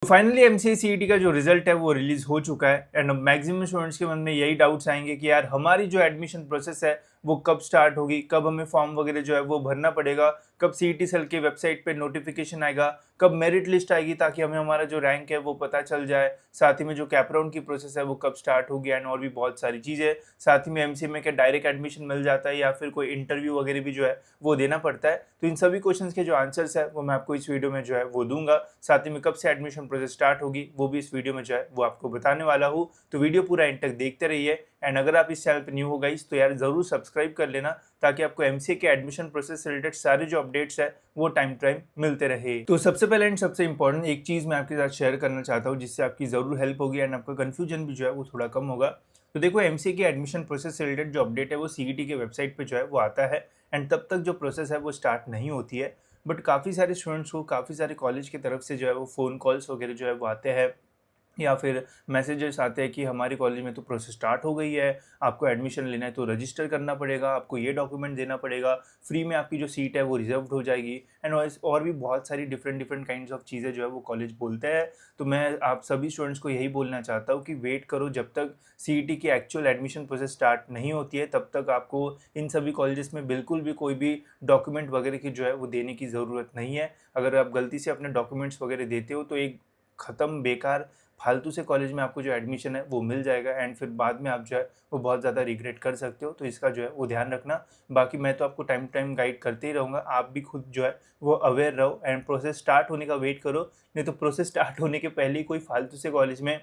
तो finally MCA CET का जो रिजल्ट है वो रिलीज हो चुका है एंड मैक्सिमम स्टूडेंट्स के मन में यही डाउट्स आएंगे कि यार हमारी जो एडमिशन प्रोसेस है वो कब स्टार्ट होगी, कब हमें फॉर्म वगैरह जो है वो भरना पड़ेगा, कब सीईटी सेल की वेबसाइट पे नोटिफिकेशन आएगा, कब मेरिट लिस्ट आएगी ताकि हमें हमारा जो रैंक है वो पता चल जाए, साथ ही में जो कैप राउंड की प्रोसेस है वो कब स्टार्ट होगी एंड और भी बहुत सारी चीज़ें। साथ ही में एमसीए में क्या डायरेक्ट एडमिशन मिल जाता है या फिर कोई इंटरव्यू वगैरह भी जो है वो देना पड़ता है। तो इन सभी क्वेश्चंस के जो आंसर्स है वो मैं आपको इस वीडियो में जो है वो दूंगा। साथ ही में कब से एडमिशन प्रोसेस स्टार्ट होगी वो भी इस वीडियो में जो है वो आपको बताने वाला हूँ। तो वीडियो पूरा एंड तक देखते रहिए एंड अगर आप इस चैनल पर न्यू हो गाइस तो यार जरूर सब्सक्राइब कर लेना ताकि आपको एमसीए के एडमिशन प्रोसेस से रिलेटेड सारे जो अपडेट्स है वो टाइम टू टाइम मिलते रहे। तो सबसे पहले एंड सबसे इंपॉर्टेंट एक चीज मैं आपके साथ शेयर करना चाहता हूँ जिससे आपकी जरूर हेल्प होगी एंड आपका कंफ्यूजन भी जो है वो थोड़ा कम होगा। तो देखो एमसीए के एडमिशन प्रोसेस से रिलेटेड जो अपडेट है वो सीईटी के वेबसाइट पे जो है वो आता है एंड तब तक जो प्रोसेस है वो स्टार्ट नहीं होती है। बट काफ़ी सारे स्टूडेंट्स को काफ़ी सारे कॉलेज की तरफ से जो है वो फ़ोन कॉल्स वगैरह जो है वो आते हैं या फिर मैसेजेस आते हैं कि हमारी कॉलेज में तो प्रोसेस स्टार्ट हो गई है, आपको एडमिशन लेना है तो रजिस्टर करना पड़ेगा, आपको ये डॉक्यूमेंट देना पड़ेगा, फ्री में आपकी जो सीट है वो रिजर्व्ड हो जाएगी एंड और भी बहुत सारी डिफरेंट डिफरेंट काइंड्स ऑफ चीज़ें जो है वो कॉलेज बोलते हैं। तो मैं आप सभी स्टूडेंट्स को यही बोलना चाहता हूँ कि वेट करो, जब तक सीईटी की एक्चुअल एडमिशन प्रोसेस स्टार्ट नहीं होती है तब तक आपको इन सभी कॉलेजेस में बिल्कुल भी कोई भी डॉक्यूमेंट वगैरह की जो है वो देने की ज़रूरत नहीं है। अगर आप गलती से अपने डॉक्यूमेंट्स वगैरह देते हो तो एक ख़त्म बेकार फालतू से कॉलेज में आपको जो एडमिशन है वो मिल जाएगा एंड फिर बाद में आप जो है वो बहुत ज़्यादा रिग्रेट कर सकते हो। तो इसका जो है वो ध्यान रखना। बाकी मैं तो आपको टाइम टू टाइम गाइड करते ही रहूँगा, आप भी खुद जो है वो अवेयर रहो एंड प्रोसेस स्टार्ट होने का वेट करो। नहीं तो प्रोसेस स्टार्ट होने के पहले ही कोई फालतू से कॉलेज में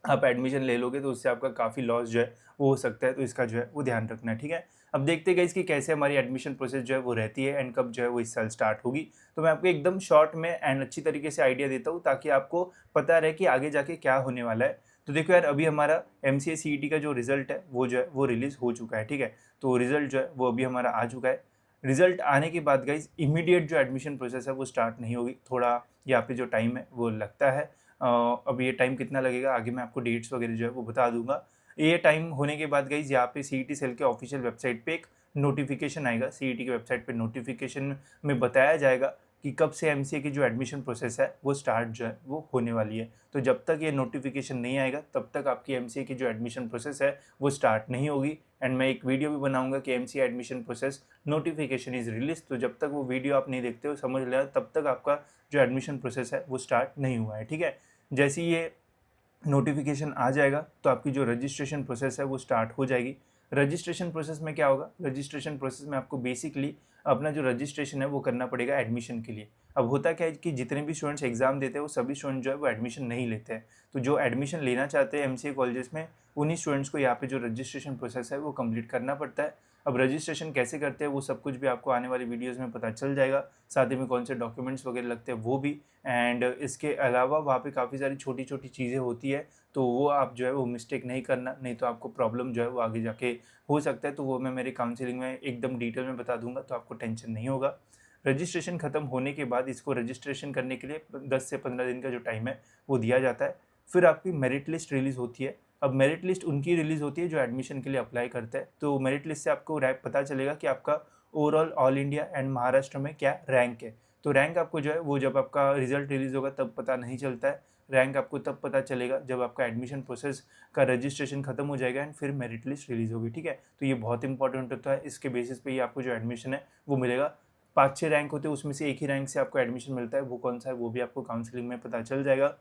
आप एडमिशन ले लोगे तो उससे आपका काफ़ी लॉस जो है वो हो सकता है। तो इसका जो है वो ध्यान रखना है, ठीक है। अब देखते हैं इसकी कैसे हमारी एडमिशन प्रोसेस जो है वो रहती है एंड कब जो है वो इस साल स्टार्ट होगी। तो मैं आपको एकदम शॉर्ट में एंड अच्छी तरीके से आइडिया देता हूँ ताकि आपको पता रहे कि आगे जाके क्या होने वाला है। तो देखो यार, अभी हमारा एमसीए सीईटी का जो रिजल्ट है वो जो है वो रिलीज़ हो चुका है, ठीक है। तो रिजल्ट जो है वो अभी हमारा आ चुका है। रिजल्ट आने के बाद गाइज इमीडिएट जो एडमिशन प्रोसेस है वो स्टार्ट नहीं होगी, थोड़ा यहाँ पे जो टाइम है वो लगता है। अब ये टाइम कितना लगेगा आगे मैं आपको डेट्स वगैरह जो है वो बता दूंगा। ये टाइम होने के बाद गाइज यहाँ पे सीईटी सेल के ऑफिशियल वेबसाइट पे एक नोटिफिकेशन आएगा। सीईटी के वेबसाइट पे नोटिफिकेशन में बताया जाएगा कि कब से एमसीए की जो एडमिशन प्रोसेस है वो स्टार्ट जो है वो होने वाली है। तो जब तक ये नोटिफिकेशन नहीं आएगा तब तक आपकी एमसीए की जो एडमिशन प्रोसेस है वो स्टार्ट नहीं होगी एंड मैं एक वीडियो भी बनाऊंगा कि MCA admission process notification is release. तो जब तक वो वीडियो आप नहीं देखते हो समझ लेना तब तक आपका जो एडमिशन प्रोसेस है वो स्टार्ट नहीं हुआ है, ठीक है। जैसे ही ये नोटिफिकेशन आ जाएगा तो आपकी जो रजिस्ट्रेशन प्रोसेस है वो स्टार्ट हो जाएगी। रजिस्ट्रेशन प्रोसेस में क्या होगा, रजिस्ट्रेशन प्रोसेस में आपको बेसिकली अपना जो रजिस्ट्रेशन है वो करना पड़ेगा एडमिशन के लिए। अब होता क्या है कि जितने भी स्टूडेंट्स एग्जाम देते हैं वो सभी स्टूडेंट जो है वो एडमिशन नहीं लेते हैं। तो जो एडमिशन लेना चाहते हैं एमसीए कॉलेजेस में उन्हीं स्टूडेंट्स को यहाँ पे जो रजिस्ट्रेशन प्रोसेस है वो कंप्लीट करना पड़ता है। अब रजिस्ट्रेशन कैसे करते हैं वो सब कुछ भी आपको आने वाली वीडियोज़ में पता चल जाएगा। साथ ही में कौन से डॉक्यूमेंट्स वगैरह लगते हैं वो भी। एंड इसके अलावा वहाँ पे काफ़ी सारी छोटी छोटी चीज़ें होती है तो वो आप जो है वो मिस्टेक नहीं करना, नहीं तो आपको प्रॉब्लम जो है वो आगे जाके हो सकता है। तो वो मैं मेरे काउंसलिंग में एकदम डिटेल में बता दूंगा तो आपको टेंशन नहीं होगा। रजिस्ट्रेशन खत्म होने के बाद इसको रजिस्ट्रेशन करने के लिए 10 से 15 दिन का जो टाइम है वो दिया जाता है। फिर आपकी मेरिट लिस्ट रिलीज़ होती है। अब मेरिट लिस्ट उनकी रिलीज़ होती है जो एडमिशन के लिए अप्लाई करते हैं। तो मेरिट लिस्ट से आपको रैंक पता चलेगा कि आपका overall all India and Maharashtra में क्या रैंक है। तो रैंक आपको जो है वो जब आपका रिजल्ट रिलीज़ होगा तब पता नहीं चलता है। रैंक आपको तब पता चलेगा जब आपका एडमिशन प्रोसेस का रजिस्ट्रेशन खत्म हो जाएगा एंड फिर मेरिट लिस्ट रिलीज़ होगी, ठीक है। तो ये बहुत इंपॉर्टेंट होता है, इसके बेसिस पे ही आपको जो एडमिशन है वो मिलेगा। 5-6 रैंक होते हैं उसमें से एक ही रैंक से आपको एडमिशन मिलता है, वो कौन सा है वो भी आपको काउंसलिंग में पता चल जाएगा।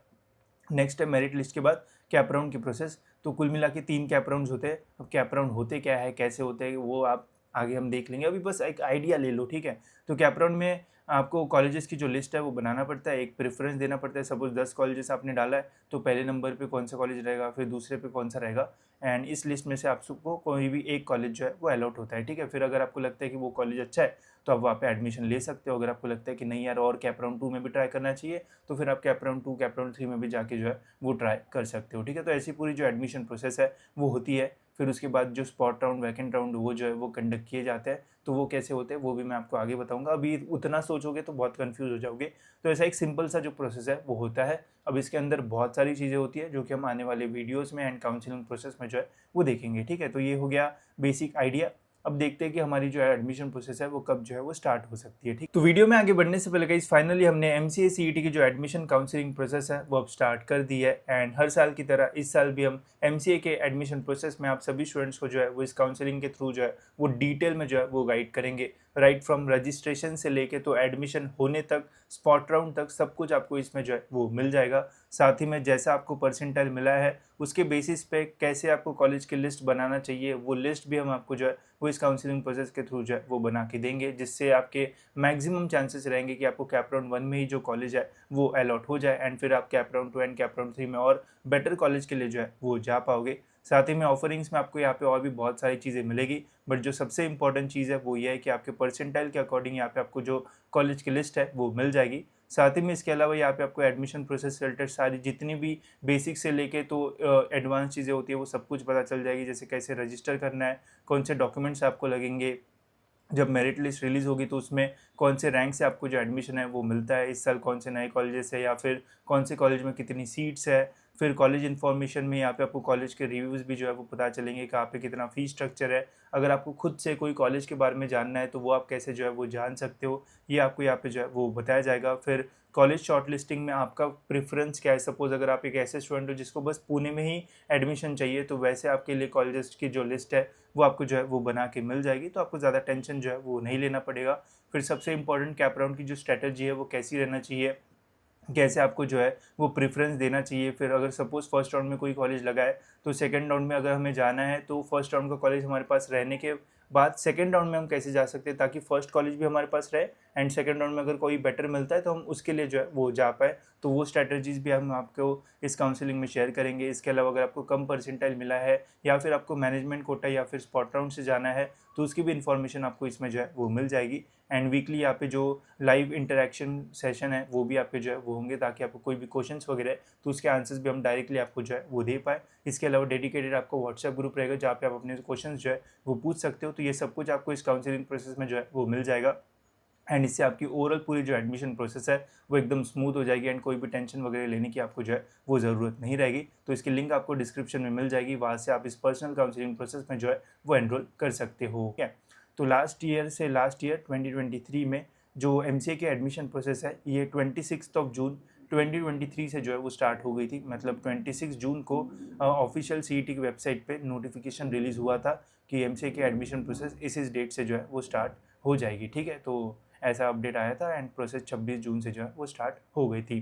नेक्स्ट है मेरिट लिस्ट के बाद कैप राउंड की प्रोसेस। तो कुल मिला के 3 कैप राउंड्स होते हैं। अब कैप राउंड होते क्या है, कैसे होते हैं, वो आप आगे हम देख लेंगे, अभी बस एक आइडिया ले लो, ठीक है। तो कैप राउंड में आपको कॉलेजेस की जो लिस्ट है वो बनाना पड़ता है, एक प्रेफरेंस देना पड़ता है। सपोज 10 कॉलेजेस आपने डाला है तो पहले नंबर पे कौन सा कॉलेज रहेगा, फिर दूसरे पे कौन सा रहेगा एंड इस लिस्ट में से आपको कोई भी एक कॉलेज जो है वो अलॉट होता है, ठीक है। फिर अगर आपको लगता है कि वो कॉलेज अच्छा है तो आप वहाँ पे एडमिशन ले सकते हो। अगर आपको लगता है कि नहीं यार और कैप राउंड 2 में भी ट्राई करना चाहिए तो फिर आप कैप राउंड 2 कैप राउंड 3 में भी जाके जो है वो ट्राई कर सकते हो, ठीक है। तो ऐसी पूरी जो एडमिशन प्रोसेस है वो होती है। फिर उसके बाद जो स्पॉट राउंड वैकेंट राउंड वो जो है वो कंडक्ट किए जाते हैं। तो वो कैसे होते हैं वो भी मैं आपको आगे बताऊंगा, अभी उतना सोचोगे तो बहुत कंफ्यूज हो जाओगे। तो ऐसा एक सिंपल सा जो प्रोसेस है वो होता है। अब इसके अंदर बहुत सारी चीज़ें होती है जो कि हम आने वाले वीडियोज़ में एंड काउंसलिंग प्रोसेस में जो है वो देखेंगे, ठीक है। तो ये हो गया बेसिक आइडिया। अब देखते हैं कि हमारी जो है एडमिशन प्रोसेस है वो कब जो है वो स्टार्ट हो सकती है। ठीक, तो वीडियो में आगे बढ़ने से पहले गाइस फाइनली हमने एमसीए सीईटी की जो एडमिशन काउंसलिंग प्रोसेस है वो अब स्टार्ट कर दी है। एंड हर साल की तरह इस साल भी हम एमसीए के एडमिशन प्रोसेस में आप सभी स्टूडेंट्स को जो है वो इस काउंसलिंग के थ्रू जो है वो डिटेल में जो है वो गाइड करेंगे। राइट फ्रॉम रजिस्ट्रेशन से लेके तो एडमिशन होने तक, स्पॉट राउंड तक, सब कुछ आपको इसमें जो है वो मिल जाएगा। साथ ही में जैसा आपको परसेंटाइल मिला है उसके बेसिस पे कैसे आपको कॉलेज की लिस्ट बनाना चाहिए, वो लिस्ट भी हम आपको जो है वो इस काउंसलिंग प्रोसेस के थ्रू जो है वो बना के देंगे, जिससे आपके मैक्सिमम चांसेस रहेंगे कि आपको कैप राउंड 1 में ही जो कॉलेज है वो अलॉट हो जाए एंड फिर आप cap round 2 and cap round 3 में और बेटर कॉलेज के लिए जो है वो जा पाओगे। साथ ही में ऑफरिंग्स में आपको यहाँ पे और भी बहुत सारी चीज़ें मिलेगी, बट जो सबसे इंपॉर्टेंट चीज़ है वो ये है कि आपके परसेंटाइल के अकॉर्डिंग यहाँ पे आपको जो कॉलेज की लिस्ट है वो मिल जाएगी। साथ ही में इसके अलावा यहाँ पे आपको एडमिशन प्रोसेस से रिलेटेड सारी जितनी भी बेसिक से लेके तो एडवांस चीज़ें होती है वो सब कुछ पता चल जाएगी, जैसे कैसे रजिस्टर करना है, कौन से डॉक्यूमेंट्स आपको लगेंगे, जब मेरिट लिस्ट रिलीज़ होगी तो उसमें कौन से रैंक से आपको जो एडमिशन है वो मिलता है, इस साल कौन से नए कॉलेजेस है या फिर कौन से कॉलेज में कितनी सीट्स है। फिर कॉलेज इन्फॉर्मेशन में यहाँ पे आपको कॉलेज के रिव्यूज़ भी जो है वो पता चलेंगे, कहाँ पे कितना फ़ीस स्ट्रक्चर है। अगर आपको खुद से कोई कॉलेज के बारे में जानना है तो वो आप कैसे जो है वो जान सकते हो, ये आपको यहाँ पे जो है वो बताया जाएगा। फिर कॉलेज शॉर्ट लिस्टिंग में आपका प्रेफरेंस क्या है, सपोज़ अगर आप एक ऐसे स्टूडेंट हो जिसको बस पुणे में ही एडमिशन चाहिए तो वैसे आपके लिए कॉलेजेस की जो लिस्ट है वो आपको जो है वो बना के मिल जाएगी, तो आपको ज़्यादा टेंशन जो है वो नहीं लेना पड़ेगा। फिर सबसे इंपॉर्टेंट कैप राउंड की जो स्ट्रैटेजी है वो कैसी रहना चाहिए, कैसे आपको जो है वो प्रेफरेंस देना चाहिए। फिर अगर सपोज़ फर्स्ट राउंड में कोई कॉलेज लगा है तो सेकंड राउंड में अगर हमें जाना है तो फर्स्ट राउंड का कॉलेज हमारे पास रहने के बाद सेकंड राउंड में हम कैसे जा सकते हैं ताकि फर्स्ट कॉलेज भी हमारे पास रहे एंड सेकंड राउंड में अगर कोई बेटर मिलता है तो हम उसके लिए जो है वो जा पाए। तो वो स्ट्रैटेजीज़ भी हम आपको इस काउंसलिंग में शेयर करेंगे। इसके अलावा अगर आपको कम परसेंटाइल मिला है या फिर आपको मैनेजमेंट कोटा या फिर स्पॉट राउंड से जाना है तो उसकी भी इन्फॉर्मेशन आपको इसमें जो है वो मिल जाएगी। एंड वीकली यहाँ पे जो लाइव इंटरेक्शन सेशन है वो भी आपके जो है वो होंगे, ताकि आपको कोई भी क्वेश्चंस वगैरह है तो उसके आंसर्स भी हम डायरेक्टली आपको जो है वो दे पाए। इसके अलावा डेडिकेटेड आपको व्हाट्सएप ग्रुप रहेगा जहाँ पे आप अपने क्वेश्चंस जो है वो पूछ सकते हो। तो ये सब कुछ आपको इस काउंसलिंग प्रोसेस में जो है वो मिल जाएगा एंड इससे आपकी ओवरऑल पूरी जो एडमिशन प्रोसेस है वो एकदम स्मूथ हो जाएगी एंड कोई भी टेंशन वगैरह लेने की आपको जो है वो ज़रूरत नहीं रहेगी। तो इसकी लिंक आपको डिस्क्रिप्शन में मिल जाएगी, वहाँ से आप इस पर्सनल काउंसलिंग प्रोसेस में जो है वो एनरोल कर सकते हो। ठीक है, तो लास्ट ईयर 2023 में जो एमसीए के एडमिशन प्रोसेस है ये 26 जून 2023 से जो है वो स्टार्ट हो गई थी। मतलब 26 जून को ऑफिशियल सीईटी की वेबसाइट पे नोटिफिकेशन रिलीज़ हुआ था कि एमसीए के एडमिशन प्रोसेस इस डेट से जो है वो स्टार्ट हो जाएगी। ठीक है, तो ऐसा अपडेट आया था एंड प्रोसेस 26 जून से जो है वो स्टार्ट हो गई थी।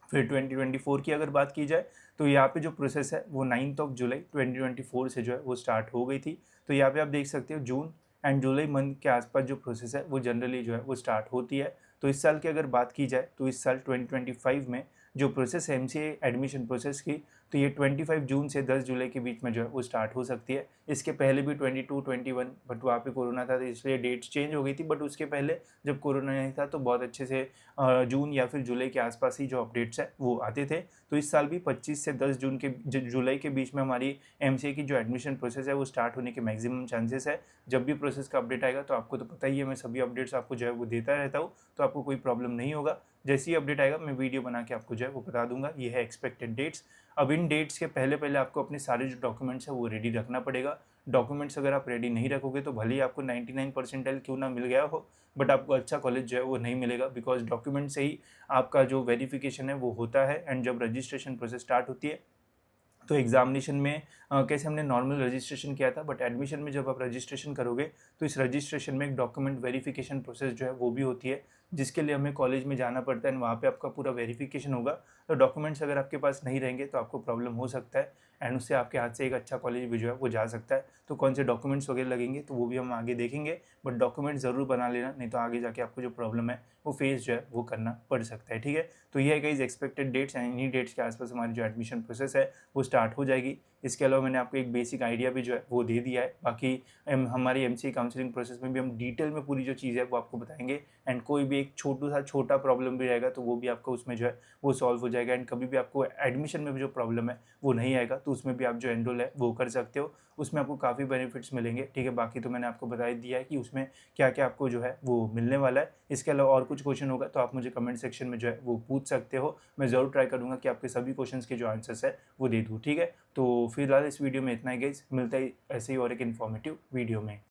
फिर 2024 की अगर बात की जाए तो यहाँ पे जो प्रोसेस है वो 9 जुलाई 2024 से जो है वो स्टार्ट हो गई थी। तो यहाँ पे आप देख सकते हो जून एंड जुलाई मंथ के आसपास जो प्रोसेस है वो जनरली जो है वो स्टार्ट होती है। तो इस साल की अगर बात की जाए तो इस साल 2025 में जो प्रोसेस है एमसीए एडमिशन प्रोसेस की, तो ये 25 जून से 10 जुलाई के बीच में जो है वो स्टार्ट हो सकती है। इसके पहले भी 22, 21, बट वहाँ पे कोरोना था तो इसलिए डेट्स चेंज हो गई थी, बट उसके पहले जब कोरोना नहीं था तो बहुत अच्छे से जून या फिर जुलाई के आसपास ही जो अपडेट्स है वो आते थे। तो इस साल भी 25 से 10 जून के जुलाई के बीच में हमारी एमसीए की जो एडमिशन प्रोसेस है वो स्टार्ट होने के मैक्सिमम चांसेस है। जब भी प्रोसेस का अपडेट आएगा तो आपको तो पता ही है, मैं सभी अपडेट्स आपको जो है वो देता रहता हूँ, तो आपको कोई प्रॉब्लम नहीं होगा। जैसे ही अपडेट आएगा मैं वीडियो बना के आपको जो है वो बता दूंगा। ये है एक्सपेक्टेड डेट्स। अब इन डेट्स के पहले पहले आपको अपने सारे जो डॉक्यूमेंट्स है वो रेडी रखना पड़ेगा। डॉक्यूमेंट्स अगर आप रेडी नहीं रखोगे तो भले ही आपको 99 परसेंटाइल क्यों ना मिल गया हो, बट आपको अच्छा कॉलेज जो है वो नहीं मिलेगा, बिकॉज डॉक्यूमेंट से ही आपका जो वेरिफिकेशन है वो होता है। एंड जब रजिस्ट्रेशन प्रोसेस स्टार्ट होती है तो एग्जामिनेशन में कैसे हमने नॉर्मल रजिस्ट्रेशन किया था, बट एडमिशन में जब आप रजिस्ट्रेशन करोगे तो इस रजिस्ट्रेशन में एक डॉक्यूमेंट वेरिफिकेशन प्रोसेस जो है वो भी होती है, जिसके लिए हमें कॉलेज में जाना पड़ता है एंड वहाँ पे आपका पूरा वेरिफिकेशन होगा। तो डॉक्यूमेंट्स अगर आपके पास नहीं रहेंगे तो आपको प्रॉब्लम हो सकता है एंड उससे आपके हाथ से एक अच्छा कॉलेज भी जो है वो जा सकता है। तो कौन से डॉक्यूमेंट्स वगैरह लगेंगे तो वो भी हम आगे देखेंगे, बट डॉक्यूमेंट्स ज़रूर बना लेना, नहीं तो आगे जाके आपको जो प्रॉब्लम है वो फेस जो है वो करना पड़ सकता है। ठीक है, तो ये है गाइस एक्सपेक्टेड डेट्स एंड इन्हीं डेट्स के आसपास हमारी जो एडमिशन प्रोसेस है वो स्टार्ट हो जाएगी। इसके अलावा मैंने आपको एक बेसिक आइडिया भी जो है वो दे दिया है। बाकी हमारी एमसीए काउंसलिंग प्रोसेस में भी हम डिटेल में पूरी जो चीज़ है वो आपको बताएंगे एंड कोई भी एक छोटा प्रॉब्लम भी रहेगा तो वो भी आपको उसमें जो है वो सॉल्व हो जाएगा। एंड कभी भी आपको एडमिशन में भी जो प्रॉब्लम है वो नहीं आएगा तो उसमें भी आप जो एनरोल है वो कर सकते हो, उसमें आपको काफ़ी बेनिफिट्स मिलेंगे। ठीक है, बाकी तो मैंने आपको बता ही दिया है कि उसमें क्या क्या आपको जो है वो मिलने वाला है। इसके अलावा और कुछ क्वेश्चन होगा तो आप मुझे कमेंट सेक्शन में जो है वो पूछ सकते हो, मैं ज़रूर ट्राई करूँगा कि आपके सभी क्वेश्चंस के जो आंसर्स है वो दे दूँ। ठीक है, तो फिलहाल इस वीडियो में इतना ही गाइस, मिलता है ऐसे ही और एक इन्फॉर्मेटिव वीडियो में।